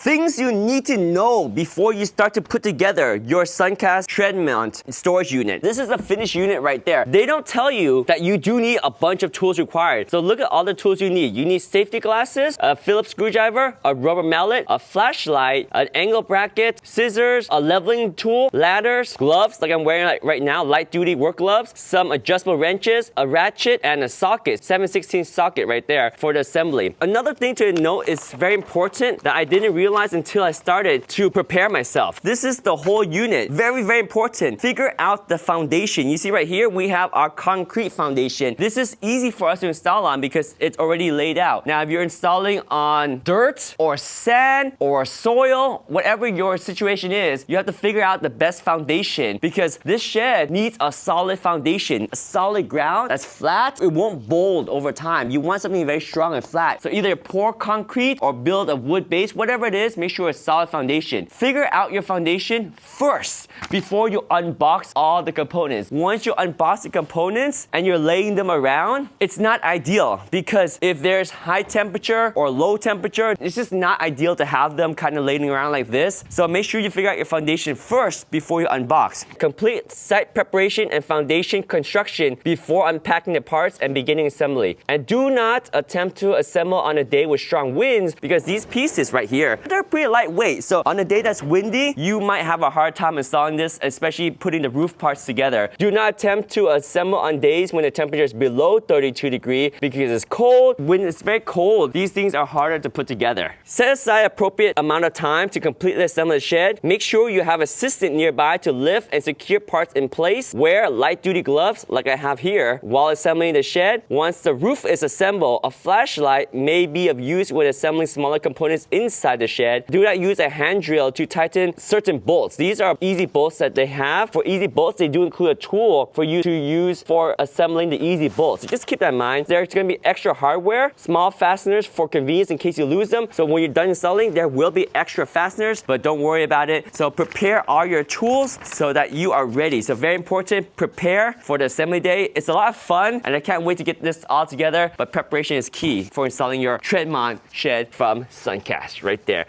Things you need to know before you start to put together your Suncast Tremont storage unit. This is a finished unit right there. They don't tell you that you do need a bunch of tools required. So look at all the tools you need. You need safety glasses, a Phillips screwdriver, a rubber mallet, a flashlight, an angle bracket, scissors, a leveling tool, ladders, gloves like I'm wearing right now, light duty work gloves, some adjustable wrenches, a ratchet, and a socket, 7/16 socket right there for the assembly. Another thing to note is very important that I didn't realize until I started to prepare myself. This is the whole unit. Very, very important. Figure out the foundation. You see right here, we have our concrete foundation. This is easy for us to install on because it's already laid out. Now, if you're installing on dirt or sand or soil, whatever your situation is, you have to figure out the best foundation because this shed needs a solid foundation, a solid ground that's flat. It won't mold over time. You want something very strong and flat. So either pour concrete or build a wood base, whatever it is, make sure it's solid foundation. Figure out your foundation first before you unbox all the components. Once you unbox the components and you're laying them around, it's not ideal because if there's high temperature or low temperature, it's just not ideal to have them kind of laying around like this. So make sure you figure out your foundation first before you unbox. Complete site preparation and foundation construction before unpacking the parts and beginning assembly. And do not attempt to assemble on a day with strong winds because these pieces right here, they're pretty lightweight. So on a day that's windy, you might have a hard time installing this, especially putting the roof parts together. Do not attempt to assemble on days when the temperature is below 32 degrees because it's cold. When it's very cold, these things are harder to put together. Set aside appropriate amount of time to completely assemble the shed. Make sure you have assistant nearby to lift and secure parts in place. Wear light duty gloves like I have here while assembling the shed. Once the roof is assembled, a flashlight may be of use when assembling smaller components inside the shed. Do not use a hand drill to tighten certain bolts. These are easy bolts that they have. For easy bolts, they do include a tool for you to use for assembling the easy bolts. So just keep that in mind. There's going to be extra hardware, small fasteners for convenience in case you lose them. So when you're done installing, there will be extra fasteners, but don't worry about it. So prepare all your tools so that you are ready. So very important, prepare for the assembly day. It's a lot of fun and I can't wait to get this all together, but preparation is key for installing your Tremont shed from Suncast right there.